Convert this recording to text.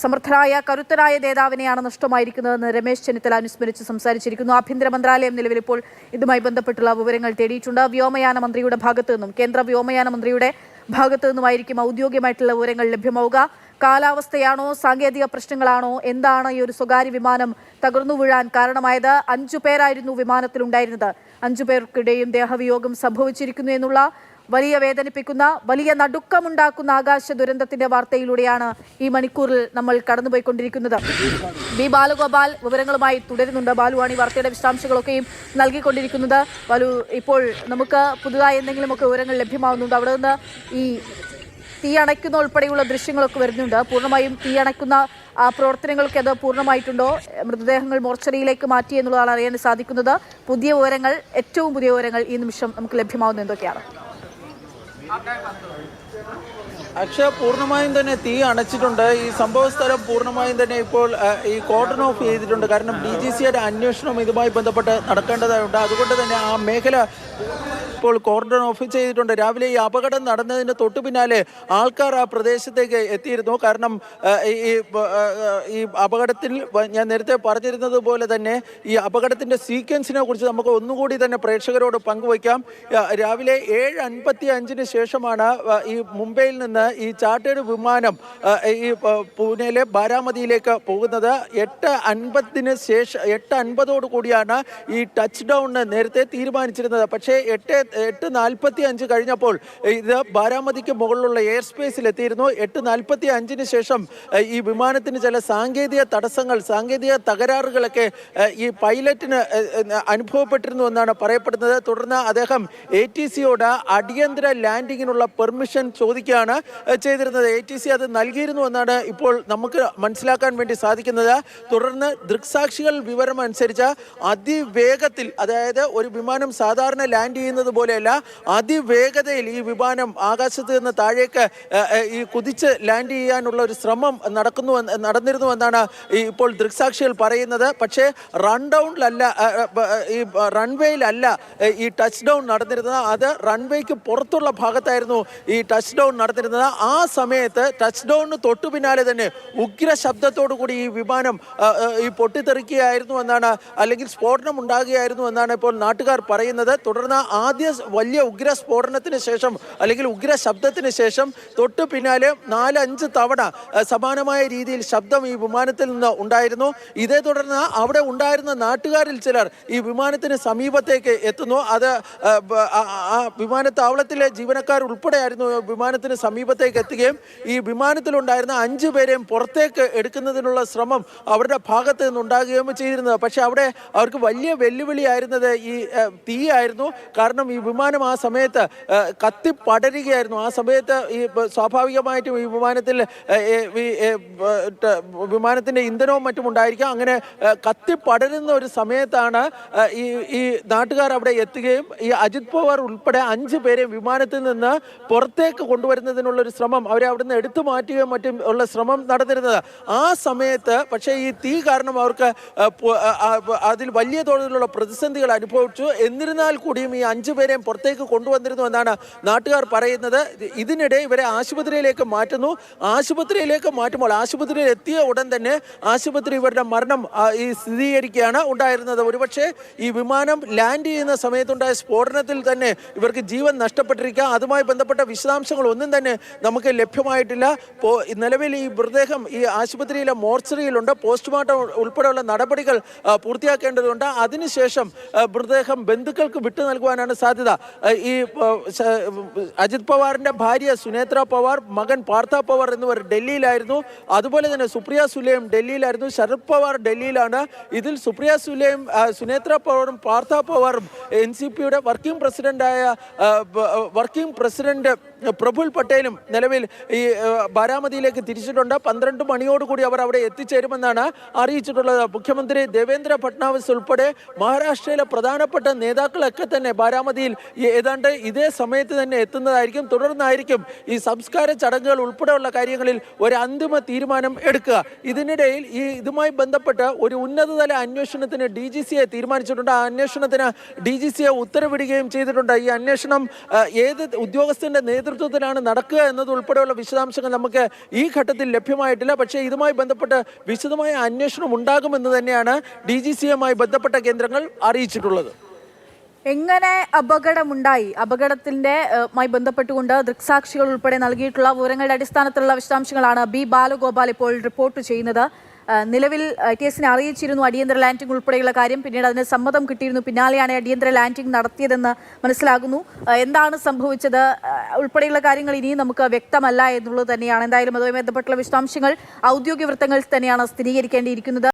സമർത്ഥനായ കരുത്തരായ നേതാവിനെയാണ് നഷ്ടമായിരിക്കുന്നതെന്ന് രമേശ് ചെന്നിത്തല അനുസ്മരിച്ച് സംസാരിച്ചിരിക്കുന്നു. ആഭ്യന്തര മന്ത്രാലയം നിലവിൽ ഇപ്പോൾ ഇതുമായി ബന്ധപ്പെട്ടുള്ള വിവരങ്ങൾ തേടിയിട്ടുണ്ട്. വ്യോമയാന മന്ത്രിയുടെ ഭാഗത്തു നിന്നും കേന്ദ്ര വ്യോമയാന മന്ത്രിയുടെ ഭാഗത്തു നിന്നുമായിരിക്കും ഔദ്യോഗികമായിട്ടുള്ള വിവരങ്ങൾ ലഭ്യമാവുക. കാലാവസ്ഥയാണോ സാങ്കേതിക പ്രശ്നങ്ങളാണോ എന്താണ് ഈ ഒരു സ്വകാര്യ വിമാനം തകർന്നു വീഴാൻ കാരണമായത്? 5 പേരായിരുന്നു വിമാനത്തിലുണ്ടായിരുന്നത്. 5 പേർക്കിടെയും ദേഹവിയോഗം സംഭവിച്ചിരിക്കുന്നു എന്നുള്ള വലിയ വേദനിപ്പിക്കുന്ന വലിയ നടുക്കമുണ്ടാക്കുന്ന ആകാശ ദുരന്തത്തിന്റെ വാർത്തയിലൂടെയാണ് ഈ മണിക്കൂറിൽ നമ്മൾ കടന്നുപോയിക്കൊണ്ടിരിക്കുന്നത്. ബി ബാലഗോപാൽ വിവരങ്ങളുമായി തുടരുന്നുണ്ട്. ബാലുവാണ് ഈ വാർത്തയുടെ വിശദാംശങ്ങളൊക്കെയും നൽകിക്കൊണ്ടിരിക്കുന്നത്. ബാലു, ഇപ്പോൾ നമുക്ക് പുതുതായി എന്തെങ്കിലുമൊക്കെ വിവരങ്ങൾ ലഭ്യമാവുന്നുണ്ട്? അവിടെ നിന്ന് ഈ തീ അണയ്ക്കുന്ന ഉൾപ്പെടെയുള്ള ദൃശ്യങ്ങളൊക്കെ വരുന്നുണ്ട്. പൂർണ്ണമായും തീ അണയ്ക്കുന്ന പ്രവർത്തനങ്ങൾക്ക് അത് പൂർണ്ണമായിട്ടുണ്ടോ? മൃതദേഹങ്ങൾ മോർച്ചറിയിലേക്ക് മാറ്റി എന്നുള്ളതാണ് അറിയാൻ സാധിക്കുന്നത്. പുതിയ വിവരങ്ങൾ, ഏറ്റവും പുതിയ വിവരങ്ങൾ ഈ നിമിഷം നമുക്ക് ലഭ്യമാവുന്ന എന്തൊക്കെയാണ്? അക്ഷയ, പൂർണ്ണമായും തന്നെ തീ അണച്ചിട്ടുണ്ട്. ഈ സംഭവ സ്ഥലം പൂർണ്ണമായും തന്നെ ഇപ്പോൾ ഈ കോർഡൺ ഓഫ് ചെയ്തിട്ടുണ്ട്. കാരണം DGCയുടെ അന്വേഷണം ഇതുമായി ബന്ധപ്പെട്ട് നടക്കേണ്ടതായുണ്ട്. അതുകൊണ്ട് തന്നെ ആ മേഖല ഇപ്പോൾ കോർഡൺ ഓഫ് ചെയ്തിട്ടുണ്ട്. രാവിലെ ഈ അപകടം നടന്നതിന് തൊട്ടു പിന്നാലെ ആൾക്കാർ ആ പ്രദേശത്തേക്ക് എത്തിയിരുന്നു. കാരണം ഈ അപകടത്തിൽ ഞാൻ നേരത്തെ പറഞ്ഞിരുന്നത് പോലെ തന്നെ ഈ അപകടത്തിൻ്റെ സീക്വൻസിനെ കുറിച്ച് നമുക്ക് ഒന്നുകൂടി തന്നെ പ്രേക്ഷകരോട് പങ്കുവയ്ക്കാം. രാവിലെ 7:55 ശേഷമാണ് ഈ മുംബൈയിൽ നിന്ന് ഈ ചാർട്ടേഡ് വിമാനം ഈ പൂനെയിലെ ബാരാമതിയിലേക്ക് പോകുന്നത്. 8:50 ശേഷം 8:50 കൂടിയാണ് ഈ ടച്ച് ഡൗൺ നേരത്തെ തീരുമാനിച്ചിരുന്നത്. പക്ഷേ 8:45 കഴിഞ്ഞപ്പോൾ ഇത് ബാരാമതിക്ക് മുകളിലുള്ള എയർ സ്പേസിൽ എത്തിയിരുന്നു. 8:45 ശേഷം ഈ വിമാനത്തിന് ചില സാങ്കേതിക തടസ്സങ്ങൾ, സാങ്കേതിക തകരാറുകളൊക്കെ ഈ പൈലറ്റിന് അനുഭവപ്പെട്ടിരുന്നു എന്നാണ് പറയപ്പെടുന്നത്. തുടർന്ന് അദ്ദേഹം ATCയോട് അടിയന്തര ലാൻഡിങ്ങിനുള്ള പെർമിഷൻ ചോദിക്കുകയാണ് ചെയ്തിരുന്നത്. ATC അത് നൽകിയിരുന്നു എന്നാണ് ഇപ്പോൾ നമുക്ക് മനസ്സിലാക്കാൻ വേണ്ടി സാധിക്കുന്നത്. തുടർന്ന് ദൃക്സാക്ഷികൾ വിവരം അനുസരിച്ച് അതിവേഗത്തിൽ, അതായത് ഒരു വിമാനം സാധാരണ ലാൻഡ് ചെയ്യുന്നത് പോലെയല്ല, അതിവേഗതയിൽ ഈ വിമാനം ആകാശത്ത് നിന്ന് താഴേക്ക് ഈ കുതിച്ച് ലാൻഡ് ചെയ്യാനുള്ള ഒരു ശ്രമം നടന്നിരുന്നു എന്നാണ് ഇപ്പോൾ ദൃക്സാക്ഷികൾ പറയുന്നത്. പക്ഷേ ഈ റൺവേയിലല്ല ഈ ടച്ച് ഡൗൺ നടന്നിരുന്നത്. അത് റൺവേക്ക് പുറത്തുള്ള ഭാഗത്തായിരുന്നു ഈ ടച്ച് ഡൗൺ നടന്നിരുന്നത്. ആ സമയത്ത് ടച്ച് ഡൗണിന് തൊട്ടു പിന്നാലെ തന്നെ ഉഗ്ര ശബ്ദത്തോടു കൂടി ഈ വിമാനം ഈ പൊട്ടിത്തെറിക്കുകയായിരുന്നു എന്നാണ്, അല്ലെങ്കിൽ സ്ഫോടനം ഉണ്ടാകുകയായിരുന്നു എന്നാണ് ഇപ്പോൾ നാട്ടുകാർ പറയുന്നത്. തുടർന്ന് ആദ്യ വലിയ ഉഗ്ര സ്ഫോടനത്തിന് ശേഷം, അല്ലെങ്കിൽ ഉഗ്ര ശബ്ദത്തിന് ശേഷം തൊട്ടു പിന്നാലെ 4-5 തവണ സമാനമായ രീതിയിൽ ശബ്ദം ഈ വിമാനത്തിൽ നിന്ന് ഉണ്ടായിരുന്നു. ഇതേ തുടർന്ന് അവിടെ ഉണ്ടായിരുന്ന നാട്ടുകാരിൽ ചിലർ ഈ വിമാനത്തിന് സമീപത്തേക്ക് എത്തുന്നു. അത് ആ വിമാനത്താവളത്തിലെ ജീവനക്കാർ ഉൾപ്പെടെയായിരുന്നു വിമാനത്തിന് സമീപത്തേക്ക് എത്തുകയും ഈ വിമാനത്തിലുണ്ടായിരുന്ന 5 പേരെയും പുറത്തേക്ക് എടുക്കുന്നതിനുള്ള ശ്രമം അവരുടെ ഭാഗത്ത് നിന്നുണ്ടാകുകയും ചെയ്തിരുന്നത്. പക്ഷെ അവിടെ അവർക്ക് വലിയ വെല്ലുവിളിയായിരുന്നത് ഈ തീയായിരുന്നു. കാരണം ഈ വിമാനം ആ സമയത്ത് കത്തിപ്പടരുകയായിരുന്നു. ആ സമയത്ത് ഈ സ്വാഭാവികമായിട്ടും ഈ വിമാനത്തിൻ്റെ ഇന്ധനവും മറ്റും ഉണ്ടായിരിക്കാം. അങ്ങനെ കത്തിപ്പടരുന്ന ഒരു സമയത്താണ് ഈ നാട്ടുകാർ അവിടെ എത്തുകയും ഈ അജിത് പവാർ ഉൾപ്പെടെ 5 പേരെ വിമാനത്തിൽ നിന്ന് പുറത്തേക്ക് കൊണ്ടുവരുന്നതിനുള്ളൊരു ശ്രമം, അവരെ അവിടുന്ന് എടുത്തു മാറ്റുകയും മറ്റും ഉള്ള ശ്രമം നടന്നിരുന്നത്. ആ സമയത്ത് പക്ഷേ ഈ തീ കാരണം അവർക്ക് അതിൽ വലിയ തോതിലുള്ള പ്രതിസന്ധികൾ അനുഭവിച്ചു. എന്നിരുന്നാൽ കൂടിയും ഈ 5 പേരെയും പുറത്തേക്ക് കൊണ്ടുവന്നിരുന്നു എന്നാണ് നാട്ടുകാർ പറയുന്നത്. ഇതിനിടെ ഇവരെ ആശുപത്രിയിലേക്ക് മാറ്റുന്നു. ആശുപത്രിയിലേക്ക് മാറ്റുമ്പോൾ ആശുപത്രിയിൽ എത്തിയ ഉടൻ തന്നെ ആശുപത്രി ഇവരുടെ മരണം ഈ സ്ഥിരീകരിക്കുകയാണ് ഉണ്ടായിരുന്നത്. ഒരുപക്ഷെ ഈ വിമാനം ലാൻഡ് ചെയ്യുന്ന സമയത്തുണ്ടായ സ്ഫോടനത്തിൽ തന്നെ ഇവർക്ക് ജീവൻ നഷ്ടപ്പെട്ടിരിക്കുക. അതുമായി ബന്ധപ്പെട്ട വിശദാംശങ്ങൾ ഒന്നും തന്നെ നമുക്ക് ലഭ്യമായിട്ടില്ല. നിലവിൽ ഈ മൃതദേഹം ഈ ആശുപത്രിയിലെ മോർച്ചറിയിലുണ്ട്. പോസ്റ്റ്മോർട്ടം ഉൾപ്പെടെയുള്ള നടപടികൾ പൂർത്തിയാക്കേണ്ടതുണ്ട്. അതിനുശേഷം മൃതദേഹം ബന്ധുക്കൾക്ക് വിട്ടു നൽകുവാനാണ് സാധ്യത. ഈ അജിത് പവാറിന്റെ ഭാര്യ സുനേത്ര പവാർ, മകൻ പാർത്ഥ പവാർ എന്നിവർ ഡൽഹിയിലായിരുന്നു. അതുപോലെ തന്നെ സുപ്രിയ സുലെയും ഡൽഹിയിലായിരുന്നു. ശരത് പവാർ ഡൽഹിയിലാണ്. ഇതിൽ സുപ്രിയ സുലെയും സുനേത്ര പവാറും പാർത്ഥ പവാറും NCPയുടെ വർക്കിംഗ് പ്രസിഡന്റ് പ്രഫുൽ പട്ടേലും നിലവിൽ ഈ ബാരാമതിയിലേക്ക് തിരിച്ചിട്ടുണ്ട്. 12 മണിയോടുകൂടി അവർ അവിടെ എത്തിച്ചേരുമെന്നാണ് അറിയിച്ചിട്ടുള്ളത്. മുഖ്യമന്ത്രി ദേവേന്ദ്ര ഫട്നാവിസ് ഉൾപ്പെടെ മഹാരാഷ്ട്രയിലെ പ്രധാനപ്പെട്ട നേതാക്കളൊക്കെ തന്നെ ബാരാമതിയിൽ ഏതാണ്ട് ഇതേ സമയത്ത് തന്നെ എത്തുന്നതായിരിക്കും. തുടർന്നായിരിക്കും ഈ സംസ്കാര ചടങ്ങുകൾ ഉൾപ്പെടെയുള്ള കാര്യങ്ങളിൽ ഒരു അന്തിമ തീരുമാനം എടുക്കുക. ഇതിനിടയിൽ ഇതുമായി ബന്ധപ്പെട്ട് ഒരു ഉന്നതതല അന്വേഷണത്തിന് DGCയെ തീരുമാനിച്ചിട്ടുണ്ട്. ആ അന്വേഷണത്തിന് DGCയെ ഉത്തരവിടുകയും ചെയ്തിട്ടുണ്ട്. ഈ അന്വേഷണം ഏത് ഉദ്യോഗസ്ഥന്റെ നേതൃത്വം നേതൃത്വത്തിലാണ് നടക്കുക എന്നതുൾപ്പെടെയുള്ള വിശദാംശങ്ങൾ നമുക്ക് ഈ ഘട്ടത്തിൽ ലഭ്യമായിട്ടില്ല. പക്ഷേ ഇതുമായി ബന്ധപ്പെട്ട് വിശദമായ അന്വേഷണം ഉണ്ടാകുമെന്ന് തന്നെയാണ് DGCയുമായി ബന്ധപ്പെട്ട കേന്ദ്രങ്ങൾ അറിയിച്ചിട്ടുള്ളത്. എങ്ങനെ അപകടമുണ്ടായി, മായി ബന്ധപ്പെട്ടുകൊണ്ട് ദൃക്സാക്ഷികൾ ഉൾപ്പെടെ നൽകിയിട്ടുള്ള വിവരങ്ങളുടെ അടിസ്ഥാനത്തിലുള്ള വിശദാംശങ്ങളാണ് ബി ബാലഗോപാൽ ഇപ്പോൾ റിപ്പോർട്ട് ചെയ്യുന്നത്. നിലവിൽ കേസിനെ അറിയിച്ചിരുന്നു അടിയന്തര ലാൻഡിംഗ് ഉൾപ്പെടെയുള്ള കാര്യം. പിന്നീട് അതിന് സമ്മതം കിട്ടിയിരുന്നു. പിന്നാലെയാണ് അടിയന്തര ലാൻഡിംഗ് നടത്തിയതെന്ന് മനസ്സിലാകുന്നു. എന്താണ് സംഭവിച്ചത് ഉൾപ്പെടെയുള്ള കാര്യങ്ങൾ ഇനിയും നമുക്ക് വ്യക്തമല്ല എന്നുള്ളത് തന്നെയാണ്. എന്തായാലും അതുമായി ബന്ധപ്പെട്ടുള്ള വിശദാംശങ്ങൾ ഔദ്യോഗിക വൃത്തങ്ങളിൽ തന്നെയാണ് സ്ഥിരീകരിക്കേണ്ടിയിരിക്കുന്നത്.